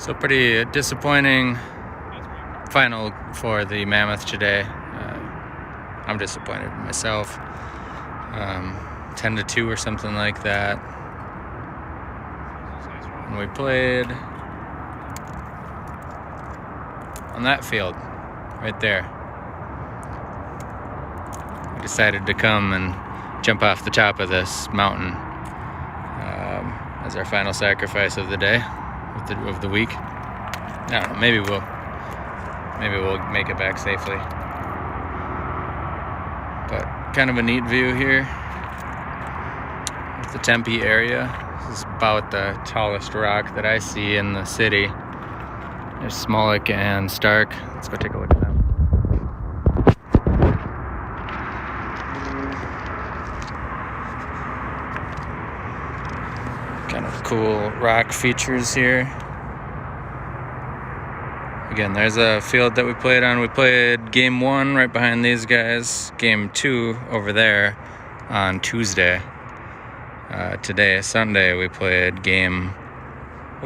So pretty disappointing final for the Mammoth today. I'm disappointed in myself. 10-2 or something like that. And we played on that field right there. We decided to come and jump off the top of this mountain as our final sacrifice of the day, of the week. I don't know, maybe we'll make it back safely. But kind of a neat view here of the Tempe area. This is about the tallest rock that I see in the city. There's Smolik and Stark. Let's go take a look at them. Kind of cool rock features here. Again, there's a field that we played on. We played game 1 right behind these guys. Game 2 over there on Tuesday. Today, Sunday, we played what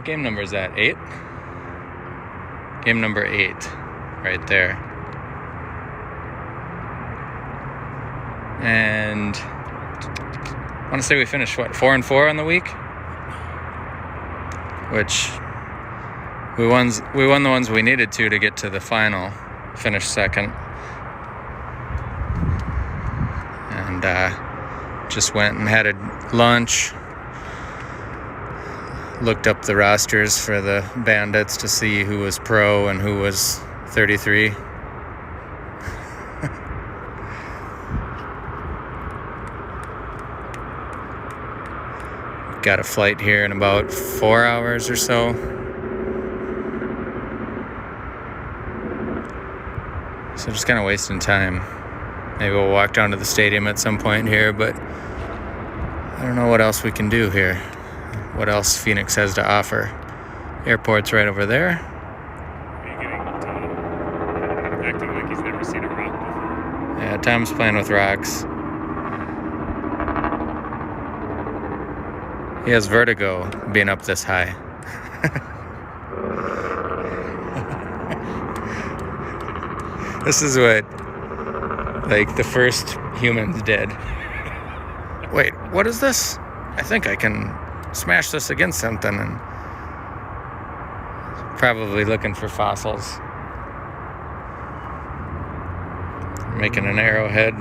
game number is that? 8? Game number 8, right there. And I want to say we finished, 4-4 on the week? Which we won the ones we needed to get to the final, finished second. And just went and had a lunch. Looked up the rosters for the Bandits to see who was pro and who was 33. Got a flight here in about 4 hours or so. So just kind of wasting time. Maybe we'll walk down to the stadium at some point here, but I don't know what else we can do here. What else Phoenix has to offer. Airport's right over there. Are you getting Tom acting like he's never seen a rock before? Yeah, Tom's playing with rocks. He has vertigo being up this high. This is what, like, the first humans did. Wait, what is this? I think I can smash this against something, and probably looking for fossils. Making an arrowhead.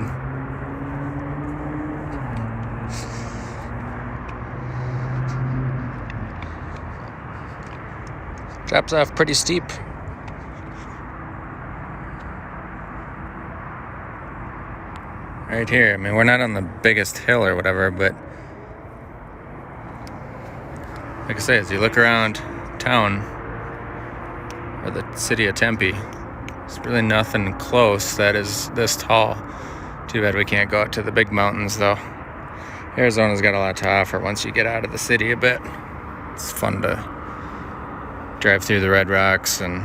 Drops off pretty steep. Right here. I mean, we're not on the biggest hill or whatever, but like I say, as you look around town or the city of Tempe, there's really nothing close that is this tall. Too bad we can't go out to the big mountains, though. Arizona's got a lot to offer once you get out of the city a bit. It's fun to drive through the red rocks. And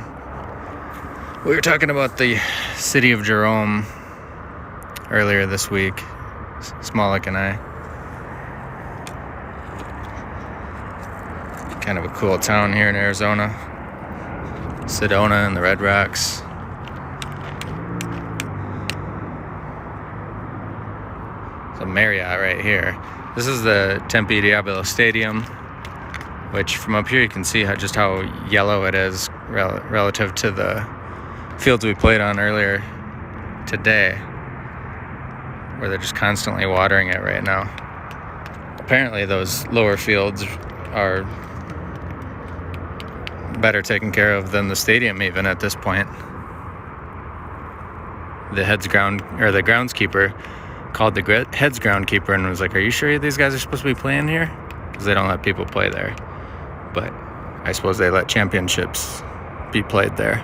we were talking about the city of Jerome earlier this week, Smolik and I. Kind of a cool town here in Arizona. Sedona and the Red Rocks. It's a Marriott right here. This is the Tempe Diablo Stadium, which from up here you can see just how yellow it is relative to the fields we played on earlier today, where they're just constantly watering it right now. Apparently those lower fields are better taken care of than the stadium even at this point. The groundskeeper called the heads groundkeeper and was like, "Are you sure these guys are supposed to be playing here? Because they don't let people play there." But I suppose they let championships be played there.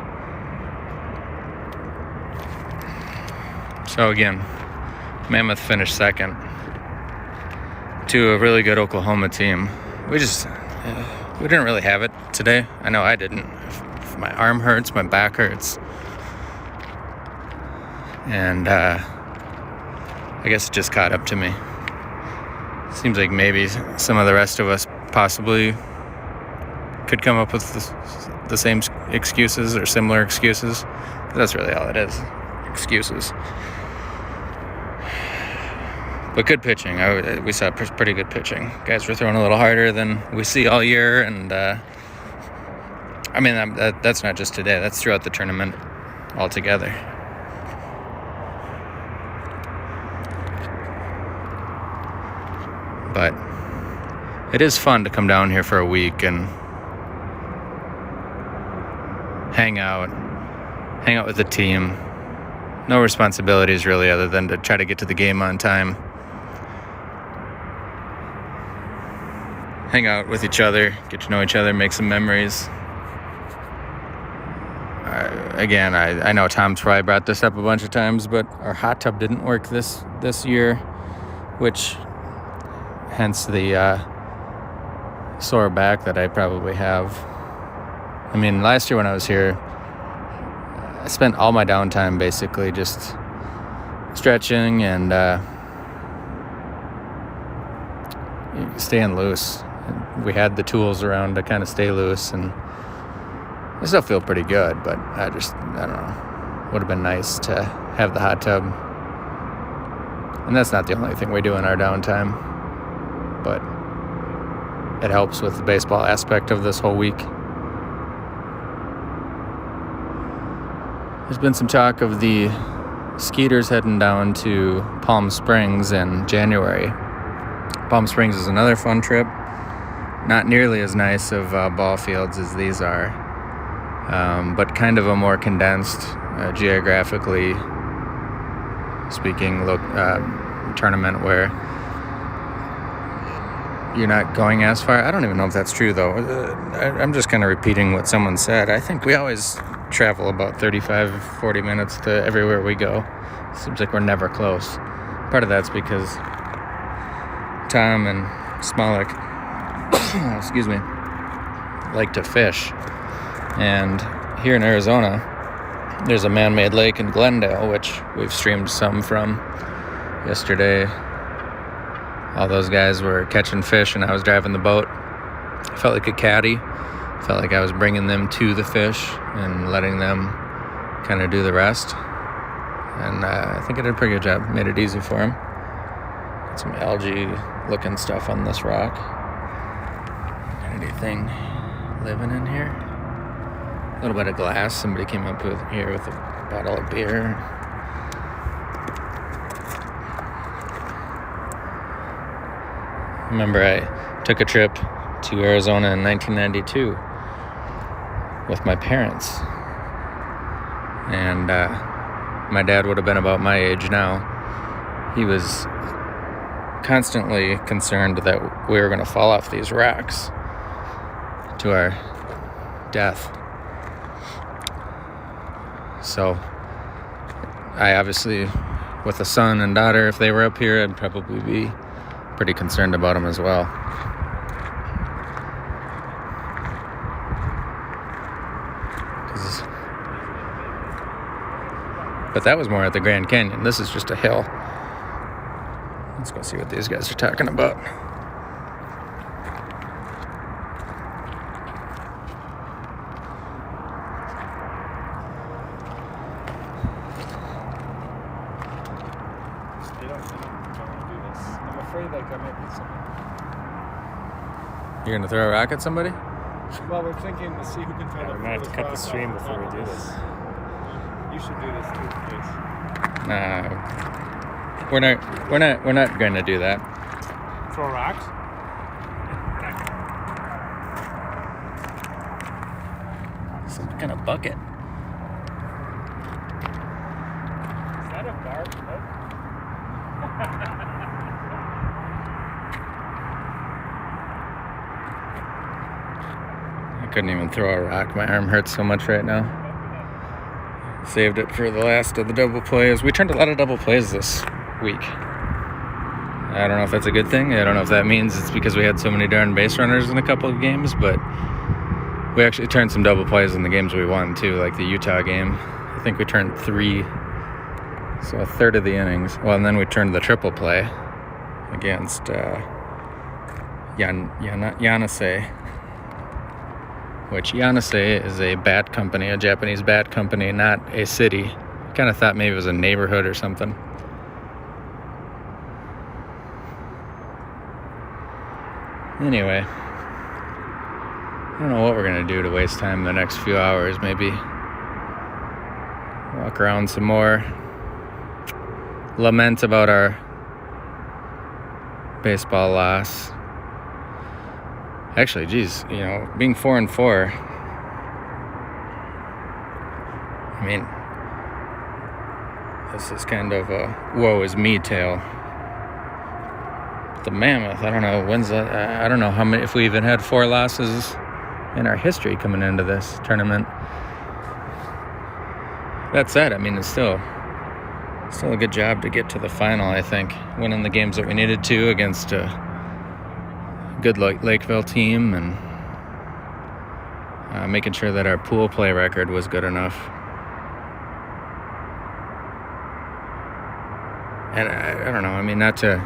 So again, Mammoth finished second to a really good Oklahoma team. We didn't really have it today. I know I didn't. My arm hurts, my back hurts. And I guess it just caught up to me. Seems like maybe some of the rest of us possibly could come up with the same excuses or similar excuses. That's really all it is, excuses. But good pitching. We saw pretty good pitching. Guys were throwing a little harder than we see all year, and I mean that's not just today. That's throughout the tournament altogether. But it is fun to come down here for a week and hang out with the team. No responsibilities really, other than to try to get to the game on time. Hang out with each other, get to know each other, make some memories. Again, I know Tom's probably brought this up a bunch of times, but our hot tub didn't work this year, which hence the sore back that I probably have. I mean, last year when I was here, I spent all my downtime basically just stretching and staying loose. And we had the tools around to kind of stay loose, and I still feel pretty good, but I don't know. Would have been nice to have the hot tub. And that's not the only thing we do in our downtime, but it helps with the baseball aspect of this whole week. There's been some talk of the Skeeters heading down to Palm Springs in January. Palm Springs is another fun trip. Not nearly as nice of ball fields as these are, but kind of a more condensed, geographically speaking, tournament where you're not going as far. I don't even know if that's true, though. I'm just kind of repeating what someone said. I think we always travel about 35, 40 minutes to everywhere we go. Seems like we're never close. Part of that's because Tom and Smolik, excuse me, like to fish. And here in Arizona, there's a man-made lake in Glendale, which we've streamed some from yesterday. All those guys were catching fish, and I was driving the boat. I felt like a caddy. Felt like I was bringing them to the fish and letting them kind of do the rest. And I think I did a pretty good job. Made it easy for them. Got some algae-looking stuff on this rock. Got anything living in here? A little bit of glass. Somebody came up here with a bottle of beer. Remember, I took a trip to Arizona in 1992 with my parents. And my dad would have been about my age now. He was constantly concerned that we were going to fall off these rocks to our death. So I obviously, with a son and daughter, if they were up here, I'd probably be pretty concerned about them as well. But that was more at the Grand Canyon. This is just a hill. Let's go see what these guys are talking about. You're gonna throw a rock at somebody? Well, we're thinking to see who can throw the We're gonna have to cut the stream before we do this. You should do this too, please. We're not going to do that. Throw rocks? Some kind of bucket. Is that a barb? I couldn't even throw a rock. My arm hurts so much right now. Saved it for the last of the double plays. We turned a lot of double plays this week. I don't know if that's a good thing. I don't know if that means it's because we had so many darn base runners in a couple of games, but we actually turned some double plays in the games we won too, like the Utah game. I think we turned 3, so a third of the innings. Well, and then we turned the triple play against Yanase. which Yanase is a bat company, a Japanese bat company, not a city. Kind of thought maybe it was a neighborhood or something. Anyway, I don't know what we're going to do to waste time the next few hours. Maybe walk around some more, lament about our baseball loss. Actually, geez, being 4-4, I mean, this is kind of a woe is me tale. The Mammoth, I don't know I don't know how many, if we even had 4 losses in our history coming into this tournament. That said, I mean, it's still a good job to get to the final, I think. Winning the games that we needed to against a good Lakeville team, and making sure that our pool play record was good enough. And I don't know, I mean, not to...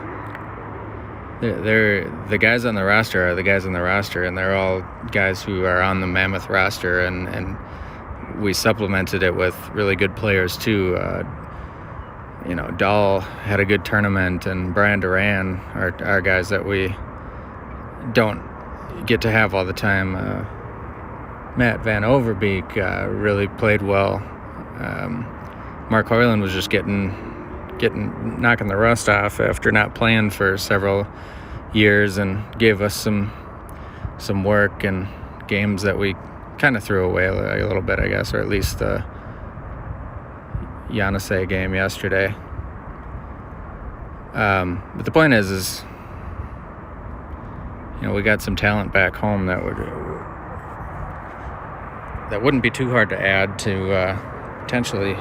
the guys on the roster are the guys on the roster, and they're all guys who are on the Mammoth roster, and we supplemented it with really good players too. Dahl had a good tournament, and Brian Duran are guys that we don't get to have all the time. Matt Van Overbeek really played well. Mark Hoyland was just knocking the rust off after not playing for several years, and gave us some work and games that we kind of threw away a little bit, I guess, or at least the Yanase game yesterday. But the point is we got some talent back home that wouldn't be too hard to add to potentially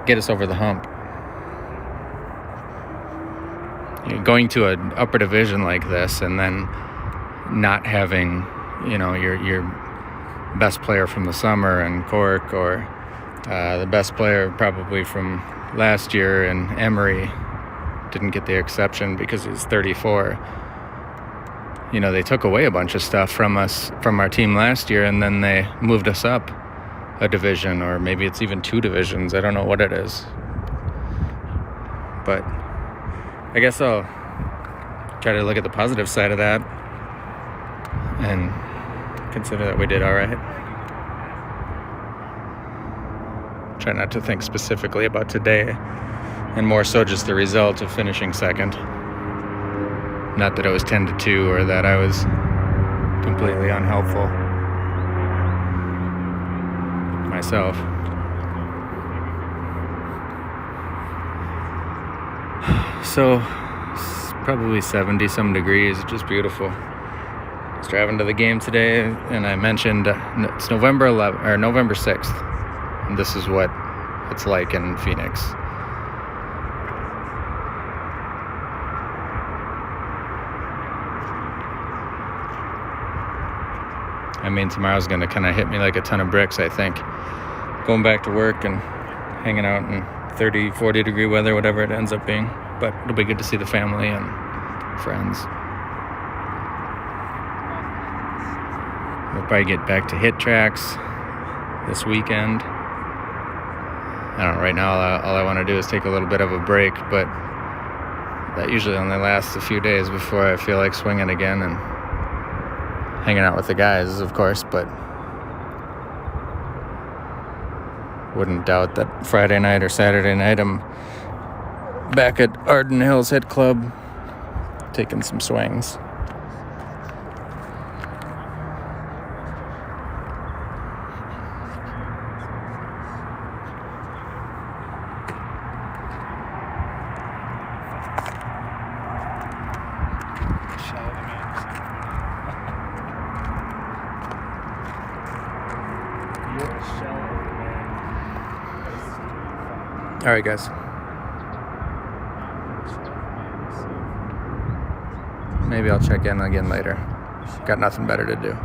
get us over the hump. Going to an upper division like this, and then not having your best player from the summer and Cork, or the best player probably from last year, and Emery didn't get the exception because he's 34. They took away a bunch of stuff from our team last year, and then they moved us up a division, or maybe it's even 2 divisions. I don't know what it is. But I guess I'll try to look at the positive side of that and consider that we did all right. Try not to think specifically about today, and more so just the result of finishing second. Not that it was 10-2 or that I was completely unhelpful myself. So, probably 70-some degrees, just beautiful. I was driving to the game today, and I mentioned it's November 11th or November 6th, and this is what it's like in Phoenix. I mean, tomorrow's going to kind of hit me like a ton of bricks, I think. Going back to work and hanging out in 30, 40 degree weather, whatever it ends up being. But it'll be good to see the family and friends. We'll probably get back to hit tracks this weekend. I don't know, right now all I want to do is take a little bit of a break, but that usually only lasts a few days before I feel like swinging again and hanging out with the guys, of course, but wouldn't doubt that Friday night or Saturday night I'm back at Arden Hills Hit Club taking some swings. All right, guys. Maybe I'll check in again later. Got nothing better to do.